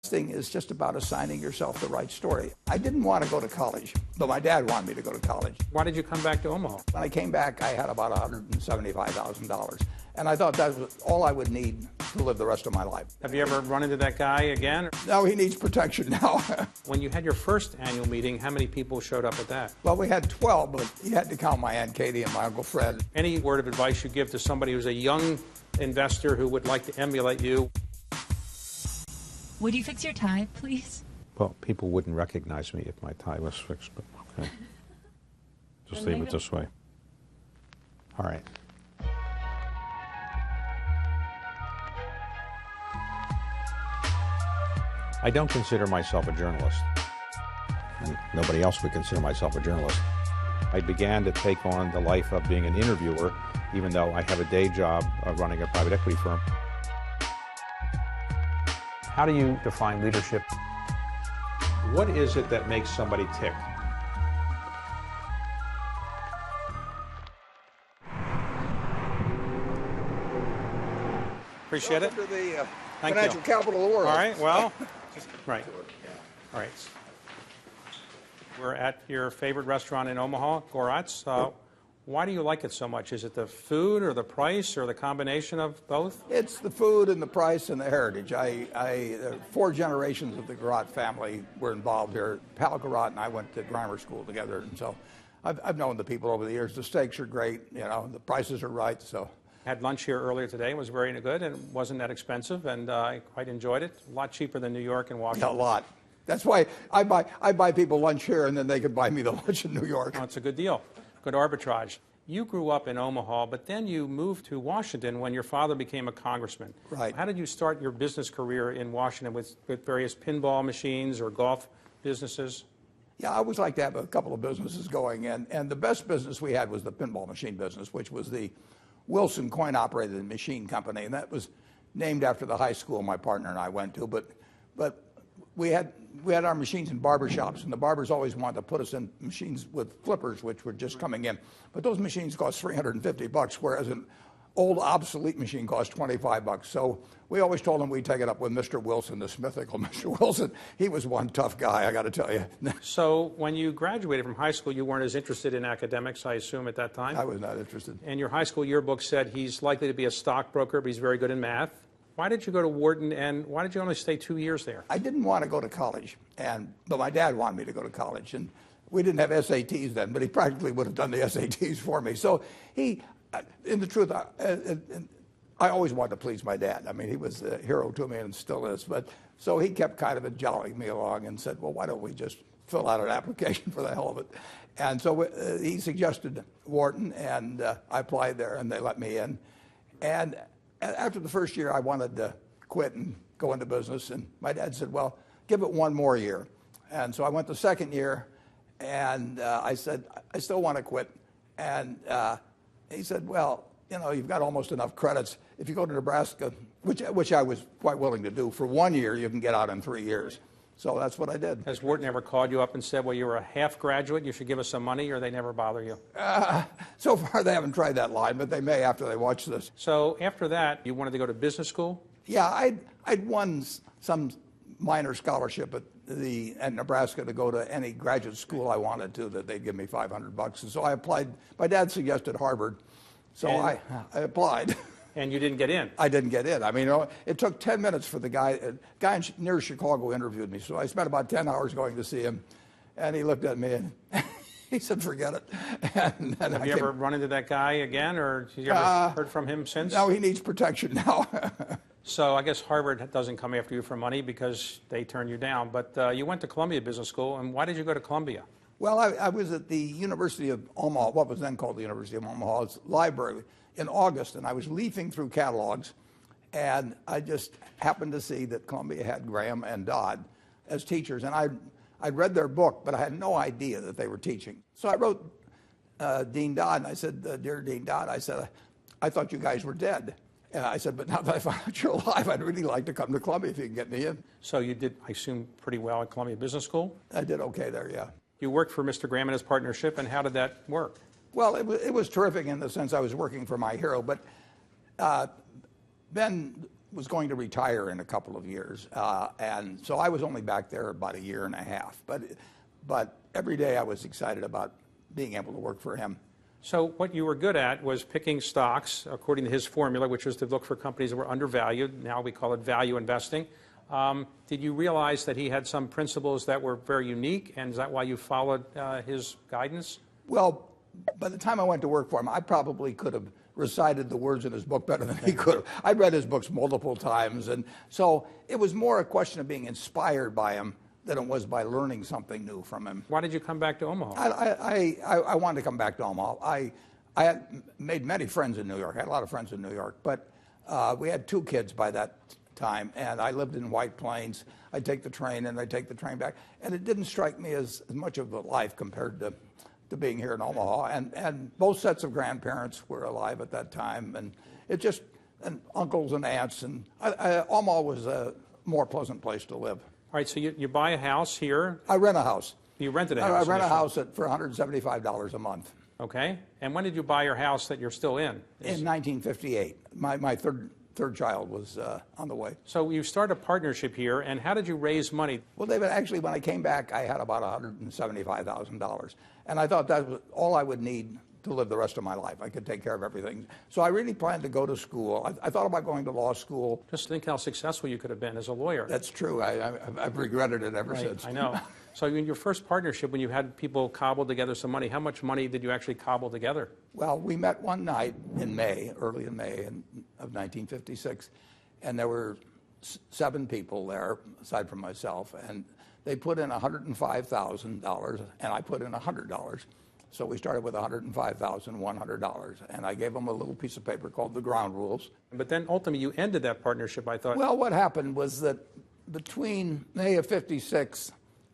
Thing is just about assigning yourself the right story. I didn't want to go to college, but my dad wanted me to go to college. Why did you come back to Omaha? When I came back, I had about $175,000, and I thought that was all I would need to live the rest of my life. Have you ever run into that guy again? No, he needs protection now. When you had your first annual meeting, how many people showed up at that? Well, we had 12, but you had to count my Aunt Katie and my Uncle Fred. Any word of advice you give to somebody who's a young investor who would like to emulate you? Would you fix your tie, please? Well, people wouldn't recognize me if my tie was fixed, but okay. Just leave it this way. All right. I don't consider myself a journalist. And nobody else would consider myself a journalist. I began to take on the life of being an interviewer, even though I have a day job of running a private equity firm. How do you define leadership? What is it that makes somebody tick? Appreciate it. After the Thank financial you. capital of the world. All right, well, right. All right. We're at your favorite restaurant in Omaha, Gorat's. Why do you like it so much? Is it the food or the price or the combination of both? It's the food and the price and the heritage. 4 generations of the Garat family were involved here. Pal Garat and I went to grammar school together, and so I've known the people over the years. The steaks are great, you know, the prices are right. So Had lunch here earlier today. It was very good and it wasn't that expensive, and I quite enjoyed it. A lot cheaper than New York and Washington. a lot. That's why I buy people lunch here, and then they can buy me the lunch in New York. Oh, it's a good deal. Good arbitrage. You grew up in Omaha, but then you moved to Washington when your father became a congressman. Right. How did you start your business career in Washington with various pinball machines or golf businesses? Yeah, I always liked to have a couple of businesses going, and the best business we had was the pinball machine business, which was the Wilson coin-operated machine company, and that was named after the high school my partner and I went to. But we had our machines in barbershops, and the barbers always wanted to put us in machines with flippers, which were just coming in. But those machines cost $350, whereas an old obsolete machine cost $25. So we always told them we'd take it up with Mr. Wilson, the mythical Mr. Wilson. He was one tough guy, I got to tell you. So when you graduated from high school, you weren't as interested in academics, I assume, at that time? I was not interested. And your high school yearbook said he's likely to be a stockbroker, but he's very good in math. Why did you go to Wharton, and why did you only stay 2 years there? I didn't want to go to college, but my dad wanted me to go to college. And we didn't have SATs then, but he practically would have done the SATs for me. So in the truth, I always wanted to please my dad. I mean, he was a hero to me and still is. But so he kept kind of jollying me along and said, well, why don't we just fill out an application for the hell of it? And so he suggested Wharton, and I applied there, and they let me in. And after the first year, I wanted to quit and go into business. And my dad said, well, give it one more year. And so I went the second year, and I said, I still want to quit. And he said, well, you know, you've got almost enough credits. If you go to Nebraska, which I was quite willing to do, for 1 year, you can get out in 3 years. So that's what I did. Has Wharton ever called you up and said, well, you're a half graduate, you should give us some money, or they never bother you? So far, they haven't tried that line, but they may after they watch this. So after that, you wanted to go to business school? Yeah, I'd won some minor scholarship at Nebraska to go to any graduate school I wanted to, that they'd give me $500. And so I applied. My dad suggested Harvard, so I applied. And you didn't get in? I didn't get in. I mean, it took 10 minutes for the guy near Chicago interviewed me. So I spent about 10 hours going to see him, and he looked at me and he said, forget it. And have you ever run into that guy again, or have you ever heard from him since? No, he needs protection now. So I guess Harvard doesn't come after you for money because they turn you down. But you went to Columbia Business School, and why did you go to Columbia? Well, I was at the University of Omaha, what was then called the University of Omaha's library, in August, and I was leafing through catalogs, and I just happened to see that Columbia had Graham and Dodd as teachers, and I'd read their book, but I had no idea that they were teaching. So I wrote Dean Dodd, and I said, dear Dean Dodd, I said, I thought you guys were dead. And I said, but now that I found out you're alive, I'd really like to come to Columbia if you can get me in. So you did, I assume, pretty well at Columbia Business School? I did okay there, yeah. You worked for Mr. Graham and his partnership, and how did that work? Well, it was terrific in the sense I was working for my hero, but Ben was going to retire in a couple of years. And so I was only back there about a year and a half. But every day I was excited about being able to work for him. So what you were good at was picking stocks, according to his formula, which was to look for companies that were undervalued. Now we call it value investing. Did you realize that he had some principles that were very unique, and is that why you followed his guidance? Well, by the time I went to work for him, I probably could have recited the words in his book better than he could have. I'd read his books multiple times, and so it was more a question of being inspired by him than it was by learning something new from him. Why did you come back to Omaha? I wanted to come back to Omaha. I had made many friends in New York. I had a lot of friends in New York, but we had 2 kids by that time, and I lived in White Plains. I'd take the train, and I'd take the train back, and it didn't strike me as much of a life compared to being here in Omaha. And both sets of grandparents were alive at that time, and it just, and uncles and aunts, and Omaha was a more pleasant place to live. All right, so you buy a house here. I rent a house. You rented a house. I rent a house for $175 a month. Okay, and when did you buy your house that you're still in? In 1958. My third child was on the way. So you start a partnership here, and how did you raise money? Well, David, actually, when I came back, I had about $175,000. And I thought that was all I would need to live the rest of my life. I could take care of everything. So I really planned to go to school. I thought about going to law school. Just think how successful you could have been as a lawyer. That's true. I've regretted it ever since. I know. So in your first partnership, when you had people cobble together some money, how much money did you actually cobble together? Well, we met one night in May, early in May of 1956, and there were 7 people there, aside from myself, and they put in $105,000, and I put in $100. So we started with $105,100, and I gave them a little piece of paper called the ground rules. But then ultimately you ended that partnership, I thought. Well, what happened was that between May of 56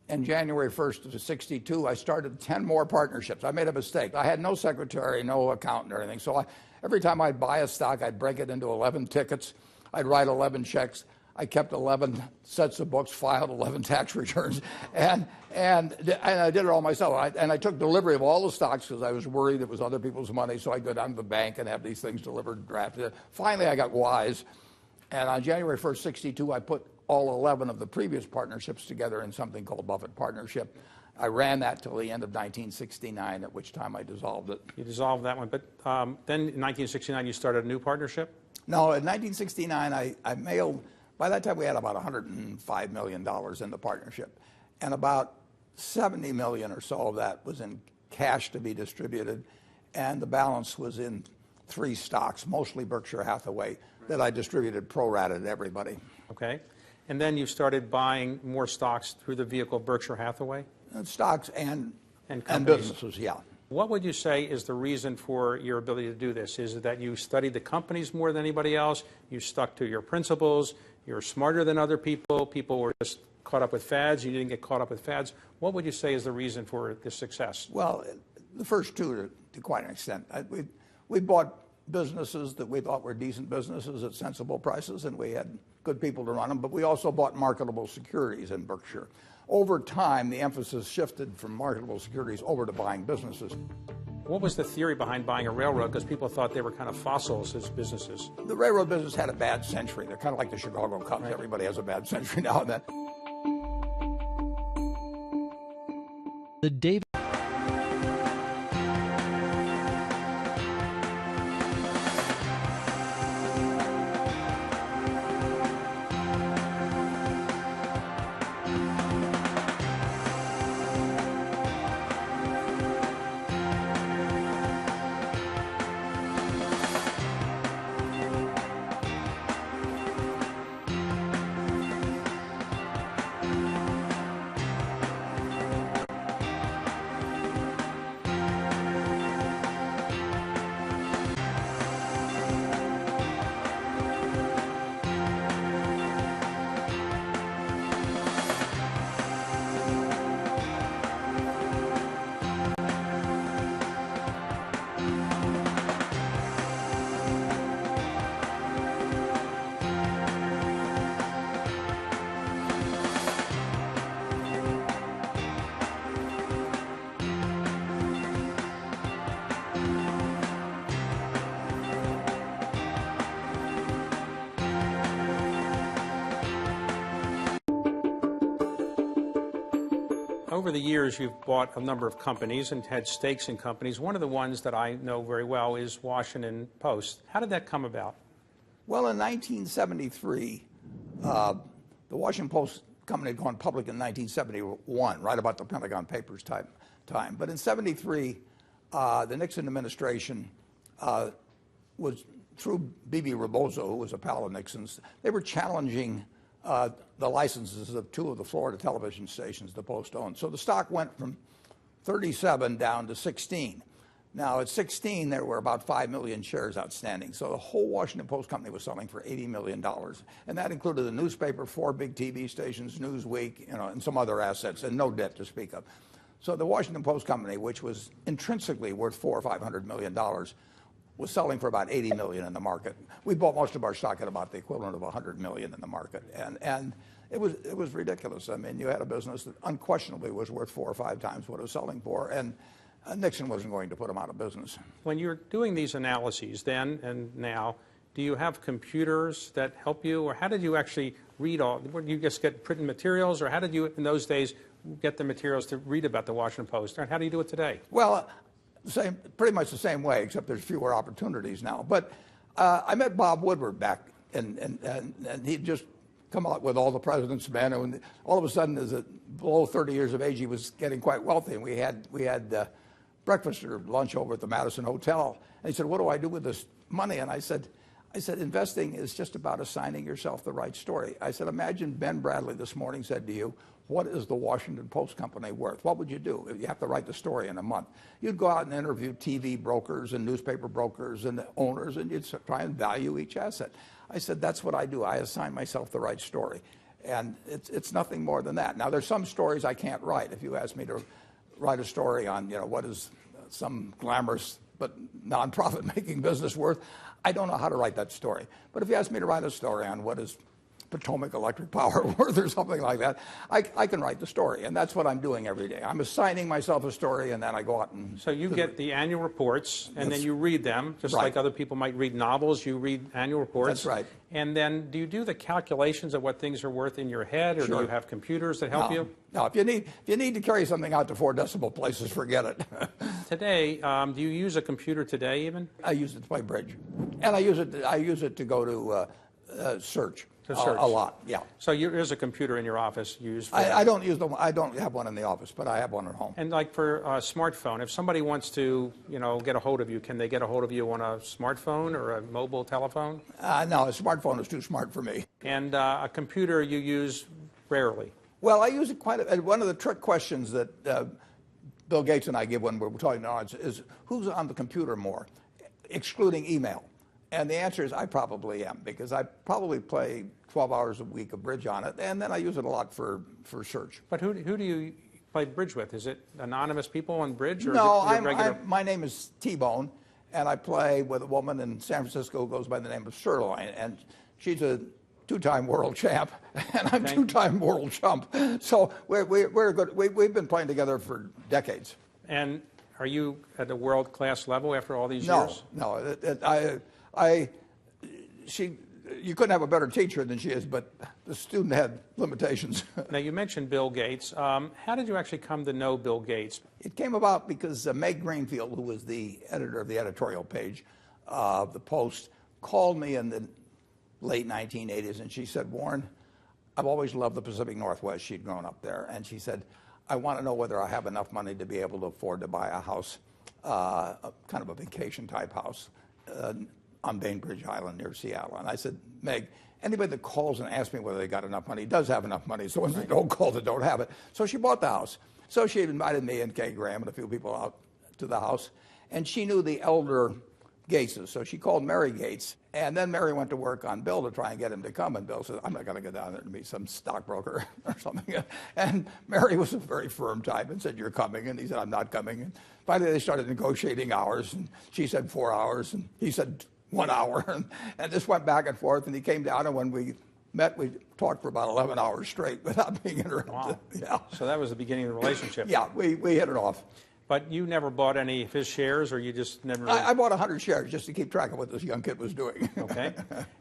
and January 1st of 62, I started 10 more partnerships. I made a mistake. I had no secretary, no accountant or anything. So every time I'd buy a stock, I'd break it into 11 tickets. I'd write 11 checks. I kept 11 sets of books, filed 11 tax returns, and I did it all myself. I took delivery of all the stocks because I was worried it was other people's money, so I'd go down to the bank and have these things delivered, drafted. Finally, I got wise, and on January 1st, 62, I put all 11 of the previous partnerships together in something called Buffett Partnership. I ran that till the end of 1969, at which time I dissolved it. You dissolved that one, but then in 1969 you started a new partnership? No, in 1969 I mailed. By that time, we had about $105 million in the partnership, and about $70 million or so of that was in cash to be distributed, and the balance was in 3 stocks, mostly Berkshire Hathaway, that I distributed pro-rata to everybody. Okay. And then you started buying more stocks through the vehicle Berkshire Hathaway? Stocks and businesses, yeah. What would you say is the reason for your ability to do this? Is it that you studied the companies more than anybody else? You stuck to your principles? You're smarter than other people? People were just caught up with fads? You didn't get caught up with fads? What would you say is the reason for this success? Well, the first 2 to quite an extent. We bought businesses that we thought were decent businesses at sensible prices, and we had good people to run them, but we also bought marketable securities in Berkshire. Over time, the emphasis shifted from marketable securities over to buying businesses. What was the theory behind buying a railroad? Because people thought they were kind of fossils as businesses. The railroad business had a bad century. They're kind of like the Chicago Cubs. Right. Everybody has a bad century now and then. The David Over the years, you've bought a number of companies and had stakes in companies. One of the ones that I know very well is Washington Post. How did that come about? Well, in 1973, the Washington Post company had gone public in 1971, right about the Pentagon Papers time. But in 73, the Nixon administration was, through B.B. Rebozo, who was a pal of Nixon's, they were challenging the licenses of 2 of the Florida television stations the Post owned. So the stock went from 37 down to 16. Now, at 16, there were about 5 million shares outstanding. So the whole Washington Post company was selling for $80 million. And that included the newspaper, 4 big TV stations, Newsweek, and some other assets, and no debt to speak of. So the Washington Post company, which was intrinsically worth $400 or $500 million, was selling for about 80 million in the market. We bought most of our stock at about the equivalent of 100 million in the market. And it was ridiculous. I mean, you had a business that unquestionably was worth 4 or 5 times what it was selling for. And Nixon wasn't going to put them out of business. When you're doing these analyses then and now, do you have computers that help you, or how did you actually read all? Did you just get printed materials, or how did you, in those days, get the materials to read about the Washington Post? And how do you do it today? Well, pretty much the same way, except there's fewer opportunities now. But I met Bob Woodward back, and he'd just come out with All the President's Men, and all of a sudden, below 30 years of age, he was getting quite wealthy, and we had breakfast or lunch over at the Madison Hotel. And he said, "What do I do with this money?" And I said, investing is just about assigning yourself the right story. I said, imagine Ben Bradley this morning said to you, what is the Washington Post company worth? What would you do? You have to write the story in a month. You'd go out and interview TV brokers and newspaper brokers and owners, and you'd try and value each asset. I said, that's what I do. I assign myself the right story. And it's nothing more than that. Now, there's some stories I can't write. If you ask me to write a story on, what is some glamorous but non-profit making business worth, I don't know how to write that story. But if you ask me to write a story on what is Potomac Electric Power worth or something like that, I can write the story. And that's what I'm doing every day. I'm assigning myself a story, and then I go out and... So you get the annual reports, and then you read them, just like other people might read novels. You read annual reports. That's right. And then do you do the calculations of what things are worth in your head, or do you have computers that help you? No, if you need to carry something out to 4 decimal places, forget it. Today, do you use a computer today even? I use it to play bridge. And I use it to go to search. To search. A lot, yeah. So there's a computer in your office you use for I don't use them. I don't have one in the office, but I have one at home. And like for a smartphone, if somebody wants to, get a hold of you, can they get a hold of you on a smartphone or a mobile telephone? No, a smartphone is too smart for me. And a computer you use rarely? Well, I use it quite a bit. One of the trick questions that Bill Gates and I give when we're talking now is who's on the computer more, excluding email? And the answer is I probably am, because I probably play 12 hours a week of bridge on it, and then I use it a lot for search. But who do you play bridge with? Is it anonymous people on bridge? Or No, is it regular? My name is T-Bone, and I play with a woman in San Francisco who goes by the name of Sirloin, and she's a 2-time world champ, and I'm 2-time world chump. So we're good. We've been playing together for decades. And are you at a world-class level after all these years? No. You couldn't have a better teacher than she is, but the student had limitations. Now, you mentioned Bill Gates. How did you actually come to know Bill Gates? It came about because Meg Greenfield, who was the editor of the editorial page of the Post, called me in the late 1980s, and she said, Warren, I've always loved the Pacific Northwest. She'd grown up there. And she said, I want to know whether I have enough money to be able to afford to buy a house, kind of a vacation-type house, on Bainbridge Island near Seattle. And I said, Meg, anybody that calls and asks me whether they got enough money does have enough money. So ones that don't call that don't have it. So she bought the house. So she invited me and Kay Graham and a few people out to the house. And she knew the elder Gateses. So she called Mary Gates. And then Mary went to work on Bill to try and get him to come. And Bill said, I'm not going to go down there to meet some stockbroker or something. And Mary was a very firm type and said, you're coming. And he said, I'm not coming. And finally they started negotiating hours. And she said 4 hours. And he said 1 hour, and this went back and forth, and he came down, and when we met, we talked for about 11 hours straight without being interrupted. Wow. Yeah. So that was the beginning of the relationship. Yeah, we hit it off. But you never bought any of his shares, or you just never... I bought 100 shares just to keep track of what this young kid was doing. Okay.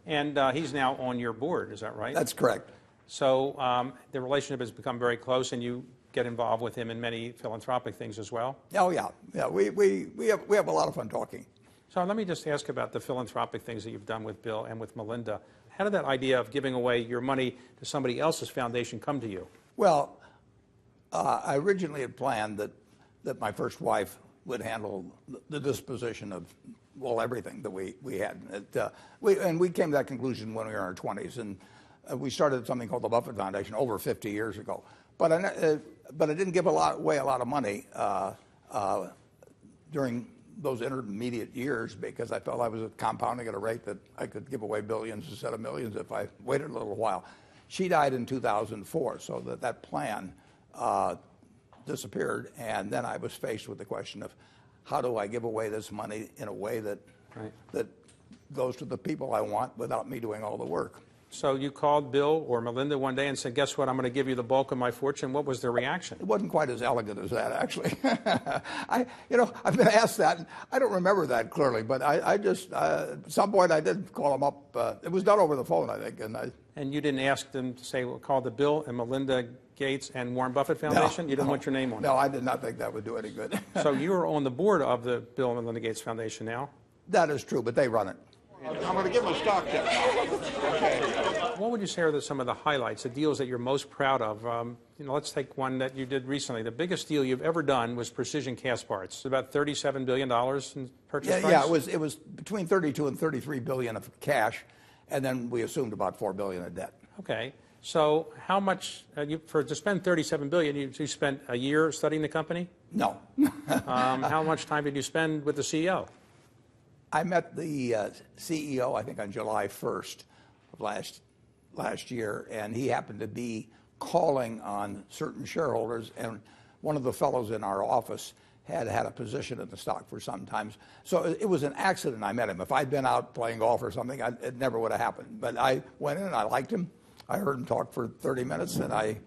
And he's now on your board, is that right? That's correct. So the relationship has become very close, and you get involved with him in many philanthropic things as well. Oh, yeah. Yeah, we have a lot of fun talking. So let me just ask about the philanthropic things that you've done with Bill and with Melinda. How did that idea of giving away your money to somebody else's foundation come to you? Well, I originally had planned that my first wife would handle the disposition of, well, everything that we had. And we came to that conclusion when we were in our 20s. And we started something called the Buffett Foundation over 50 years ago. But I didn't give away a lot of money during those intermediate years because I felt I was compounding at a rate that I could give away billions instead of millions if I waited a little while. She died in 2004, so that plan disappeared. And then I was faced with the question of how do I give away this money in a way that goes to the people I want without me doing all the work. So you called Bill or Melinda one day and said, guess what, I'm going to give you the bulk of my fortune. What was their reaction? It wasn't quite as elegant as that, actually. I've been asked that. And I don't remember that clearly, but I just, at some point I did call them up. It was done over the phone, I think. And you didn't ask them to say, well, call the Bill and Melinda Gates and Warren Buffett Foundation? You didn't want your name on it? No, I did not think that would do any good. So you are on the board of the Bill and Melinda Gates Foundation now? That is true, but they run it. I'm going to give them a stock tip now. Okay. What would you say are some of the highlights, the deals that you're most proud of? Let's take one that you did recently. The biggest deal you've ever done was Precision Castparts. About $37 billion in purchase price? Yeah, it was between 32 and 33 billion of cash, and then we assumed about 4 billion of debt. Okay. So how much, to spend $37 billion, you spent a year studying the company? No. How much time did you spend with the CEO? I met the CEO, I think, on July 1st of last year, and he happened to be calling on certain shareholders, and one of the fellows in our office had a position in the stock for some time. So it was an accident I met him. If I'd been out playing golf or something, it never would have happened. But I went in and I liked him. I heard him talk for 30 minutes, and I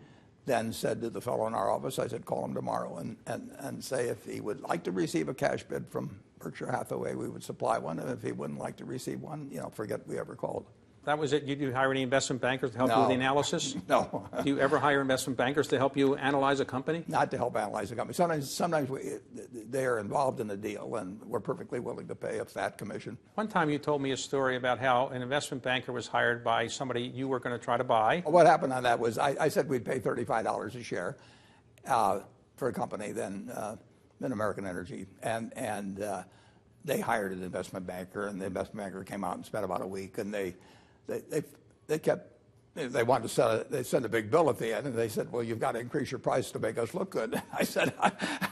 then said to the fellow in our office, I said, call him tomorrow and say if he would like to receive a cash bid from Berkshire Hathaway, we would supply one, and if he wouldn't like to receive one, forget we ever called. That was it? You hire any investment bankers to help you with the analysis? No. Do you ever hire investment bankers to help you analyze a company? Not to help analyze a company. Sometimes they are involved in the deal, and we're perfectly willing to pay a fat commission. One time you told me a story about how an investment banker was hired by somebody you were going to try to buy. What happened on that was I said we'd pay $35 a share for a company, then American Energy, and they hired an investment banker, and the investment banker came out and spent about a week, and they wanted to sell it. They sent a big bill at the end, and they said, well, you've got to increase your price to make us look good. I said,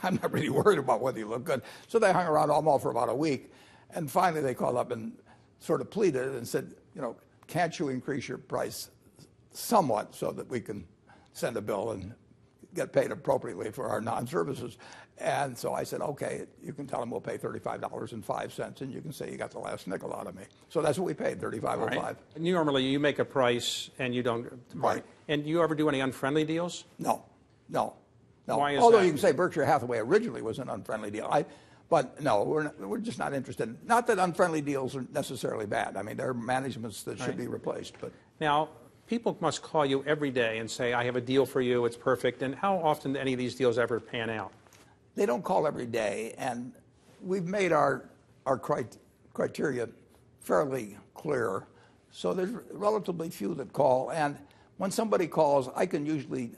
I'm not really worried about whether you look good. So they hung around Omaha for about a week, and finally they called up and sort of pleaded and said, can't you increase your price somewhat so that we can send a bill and get paid appropriately for our non-services? And so I said, okay, you can tell them we'll pay $35.05, and you can say you got the last nickel out of me. So that's what we paid, $35.05. Right. Normally you make a price and you don't. Right. And do you ever do any unfriendly deals? No. Why is Although that? you can say Berkshire Hathaway originally was an unfriendly deal. But no, we're just not interested. Not that unfriendly deals are necessarily bad. I mean, there are managements that should be replaced. But now, people must call you every day and say, I have a deal for you, it's perfect. And how often do any of these deals ever pan out? they don't call every day, and we've made our criteria fairly clear. So there's relatively few that call, and when somebody calls, I can usually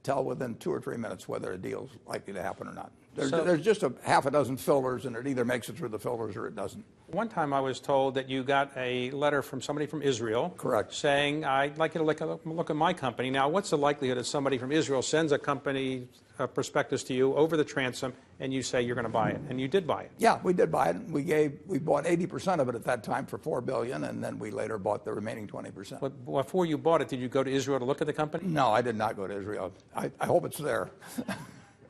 tell within 2 or 3 minutes whether a deal's likely to happen or not. There's just a half a dozen filters, and it either makes it through the filters or it doesn't. One time I was told that you got a letter from somebody from Israel. Correct. Saying, I'd like you to look at my company. Now, what's the likelihood that somebody from Israel sends a company prospectus to you over the transom, and you say you're going to buy it? And you did buy it. Yeah, we did buy it. We bought 80% of it at that time for $4 billion, and then we later bought the remaining 20%. But before you bought it, did you go to Israel to look at the company? No, I did not go to Israel. I hope it's there.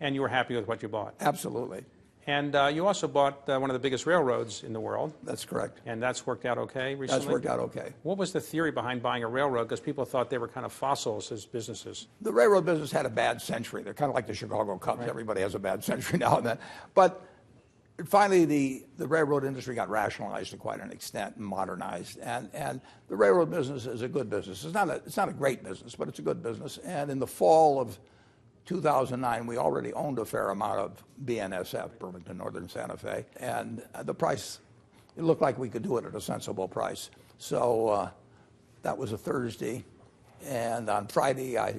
And you were happy with what you bought? Absolutely. And you also bought one of the biggest railroads in the world. That's correct. And that's worked out okay recently? That's worked out okay. What was the theory behind buying a railroad? Because people thought they were kind of fossils as businesses. The railroad business had a bad century. They're kind of like the Chicago Cubs. Right. Everybody has a bad century now and then. But finally, the railroad industry got rationalized to quite an extent and modernized. And the railroad business is a good business. It's not a great business, but it's a good business. And in the fall of 2009, we already owned a fair amount of BNSF, Burlington Northern Santa Fe, and the price, it looked like we could do it at a sensible price. So that was a Thursday, and on Friday I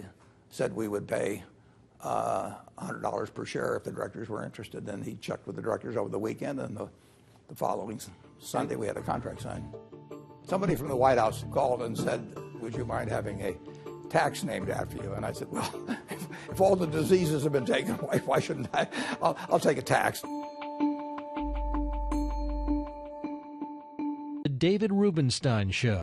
said we would pay $100 per share if the directors were interested. And he checked with the directors over the weekend, and the following Sunday we had a contract signed. Somebody from the White House called and said, would you mind having a tax named after you? And I said, well, if all the diseases have been taken away, why shouldn't I? I'll take a tax. The David Rubenstein Show.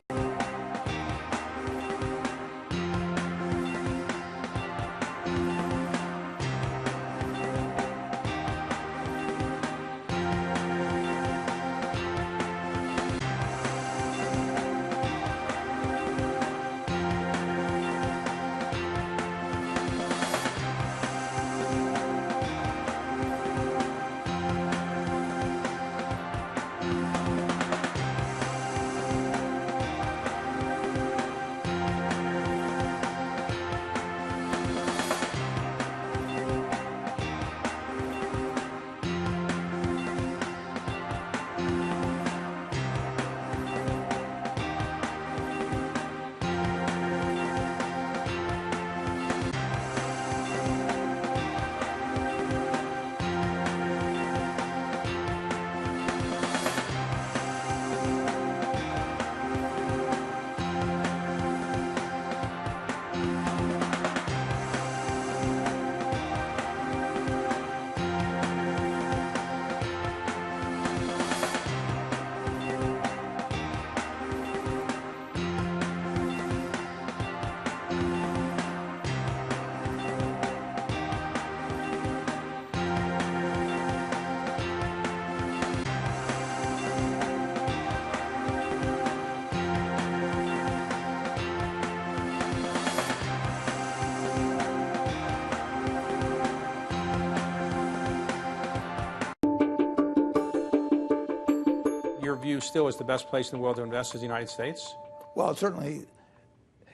Your view still is the best place in the world to invest is the United States? Well, certainly,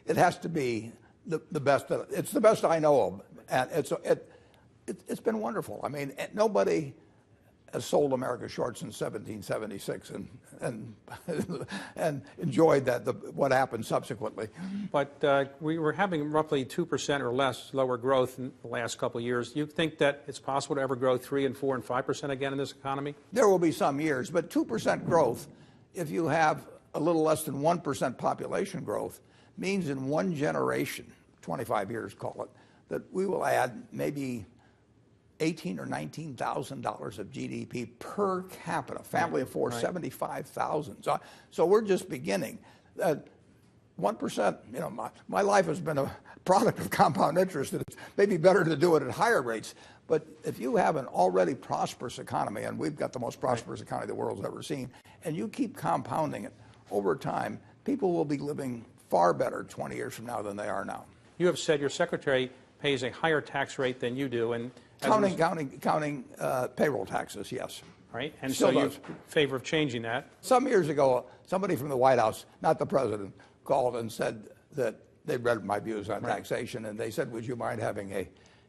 it has to be the best. It's the best I know of, and it's been wonderful. I mean, nobody has sold America short since 1776, and enjoyed what happened subsequently. But we were having roughly 2% or less lower growth in the last couple of years. Do you think that it's possible to ever grow 3% and 4% and 5% again in this economy? There will be some years, but 2% growth, if you have a little less than 1% population growth, means in one generation, 25 years call it, that we will add maybe $18,000 or $19,000 of GDP per capita. Family of four, right. 75,000. So we're just beginning. 1%. You know, my life has been a product of compound interest. It's maybe better to do it at higher rates. But if you have an already prosperous economy, and we've got the most prosperous economy the world's ever seen, and you keep compounding it over time, people will be living far better 20 years from now than they are now. You have said your secretary pays a higher tax rate than you do, and Counting payroll taxes, yes. Right, and Still so you're does. in favor of changing that. Some years ago, somebody from the White House, not the president, called and said that they read my views on taxation, and they said, would you mind having a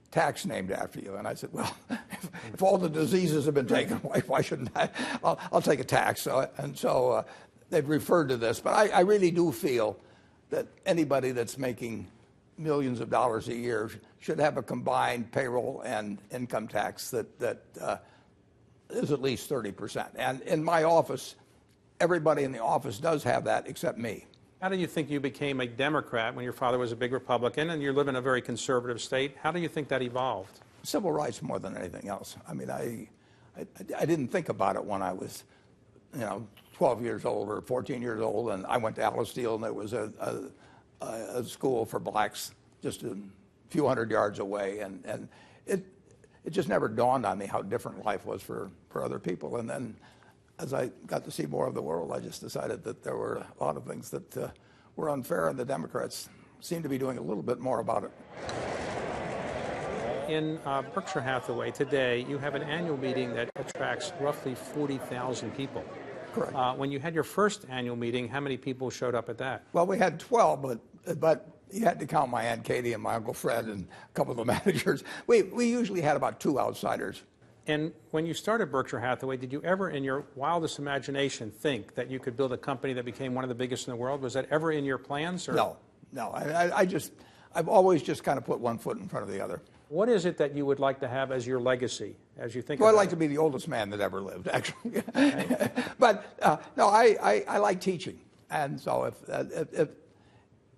tax named after you? And I said, well, if all the diseases have been taken away, why shouldn't I? I'll take a tax. So they've referred to this. But I really do feel that anybody that's making millions of dollars a year should have a combined payroll and income tax that is at least 30%. And in my office, everybody in the office does have that except me. How do you think you became a Democrat when your father was a big Republican and you live in a very conservative state? How do you think that evolved? Civil rights more than anything else. I mean, I didn't think about it when I was, 12 years old or 14 years old, and I went to Allisteel, and there was a school for blacks just a few hundred yards away, and it just never dawned on me how different life was for other people. And then as I got to see more of the world, I just decided that there were a lot of things that were unfair, and the Democrats seem to be doing a little bit more about it. In Berkshire Hathaway today, you have an annual meeting that attracts roughly 40,000 people. Correct. When you had your first annual meeting, how many people showed up at that? Well, we had 12, but but you had to count my Aunt Katie and my Uncle Fred and a couple of the managers. We usually had about 2 outsiders. And when you started Berkshire Hathaway, did you ever, in your wildest imagination, think that you could build a company that became one of the biggest in the world? Was that ever in your plans? Or? No. I've always just kind of put one foot in front of the other. What is it that you would like to have as your legacy, as you think Well, about I'd like to be the oldest man that ever lived, actually. But no, I like teaching, and so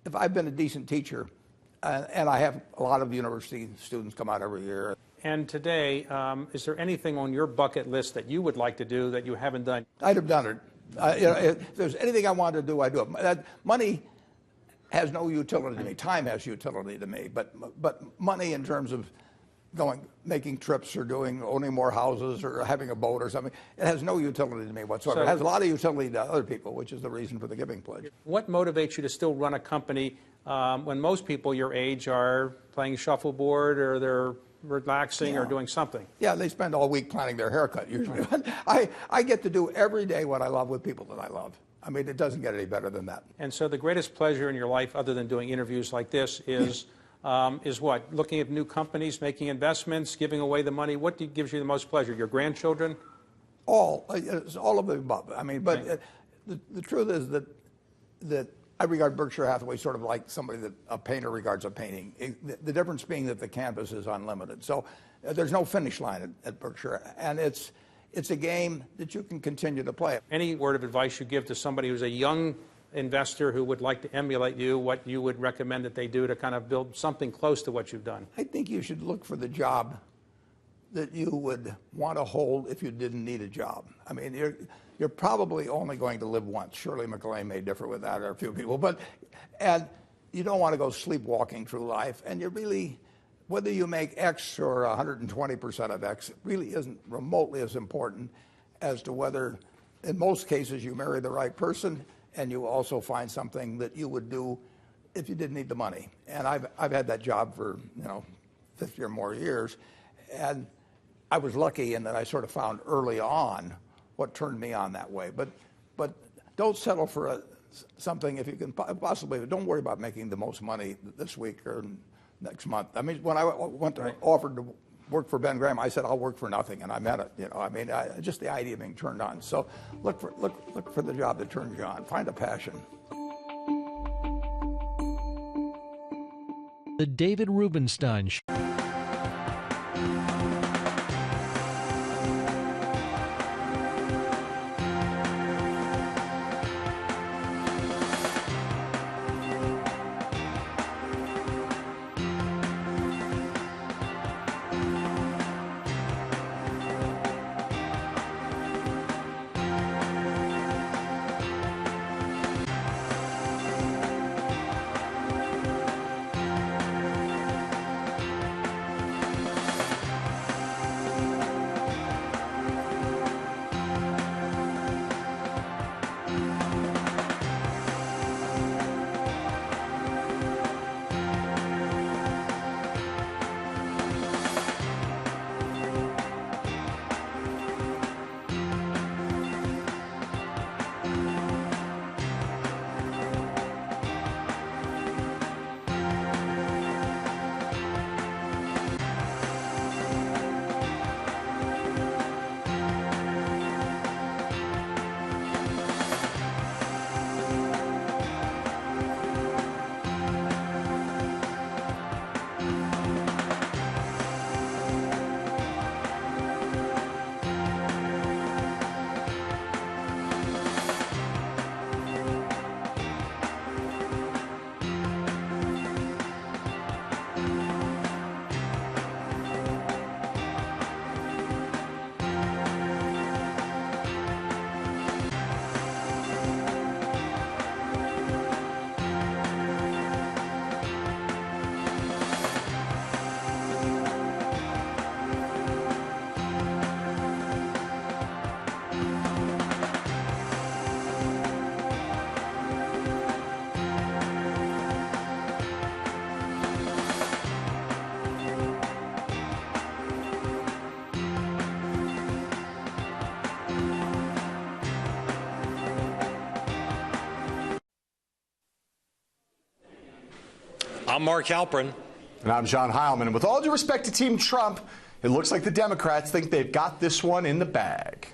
if I've been a decent teacher, and I have a lot of university students come out every year. And today, is there anything on your bucket list that you would like to do that you haven't done? I'd have done it. If there's anything I wanted to do, I'd do it. Money has no utility to me. Time has utility to me, but money in terms of making trips or owning more houses or having a boat or something, it has no utility to me whatsoever. It has a lot of utility to other people, which is the reason for the Giving Pledge. What motivates you to still run a company when most people your age are playing shuffleboard or they're relaxing or doing something? Yeah, they spend all week planning their haircut usually. I get to do every day what I love with people that I love. I mean, it doesn't get any better than that. And so the greatest pleasure in your life, other than doing interviews like this, is what? Looking at new companies, making investments, giving away the money. What gives you the most pleasure? Your grandchildren? It's all of the above. I mean, but the truth is that I regard Berkshire Hathaway sort of like somebody that a painter regards a painting. The difference being that the canvas is unlimited. So there's no finish line at Berkshire, and it's a game that you can continue to play. Any word of advice you give to somebody who's a young investor who would like to emulate you, what you would recommend that they do to kind of build something close to what you've done? I think you should look for the job that you would want to hold if you didn't need a job. I mean, you're probably only going to live once. Shirley MacLaine may differ with that, or a few people, and you don't want to go sleepwalking through life. And you really, whether you make X or 120% of X, it really isn't remotely as important as to whether, in most cases, you marry the right person and you also find something that you would do if you didn't need the money. And I've had that job for 50 or more years, and I was lucky in that I sort of found early on what turned me on that way. But don't settle for something if you can possibly. Don't worry about making the most money this week or next month. I mean, when I offered to work for Ben Graham, I said I'll work for nothing, and I meant it. I mean, just the idea of being turned on. So look for the job that turns you on. Find a passion. The David Rubenstein Show. I'm Mark Halperin. And I'm John Heilman. And with all due respect to Team Trump, it looks like the Democrats think they've got this one in the bag.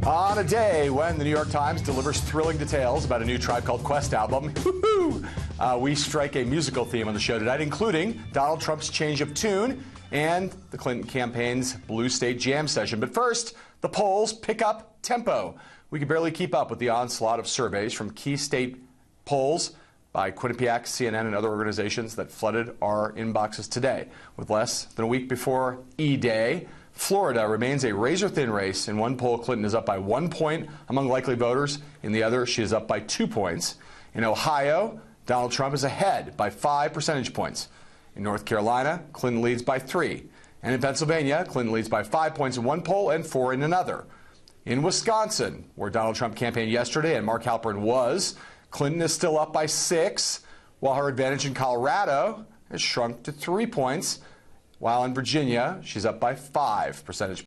On a day when the New York Times delivers thrilling details about a new Tribe Called Quest album, we strike a musical theme on the show tonight, including Donald Trump's change of tune and the Clinton campaign's Blue State Jam session. But first, the polls pick up tempo. We can barely keep up with the onslaught of surveys from key state polls by Quinnipiac, CNN, and other organizations that flooded our inboxes today. With less than a week before E-Day, Florida remains a razor-thin race. In one poll, Clinton is up by 1 point among likely voters. In the other, she is up by 2 points. In Ohio, Donald Trump is ahead by 5 percentage points. In North Carolina, Clinton leads by 3. And in Pennsylvania, Clinton leads by 5 points in one poll and 4 in another. In Wisconsin, where Donald Trump campaigned yesterday and Mark Halperin was, Clinton is still up by 6, while her advantage in Colorado has shrunk to 3 points. While in Virginia, she's up by 5 percentage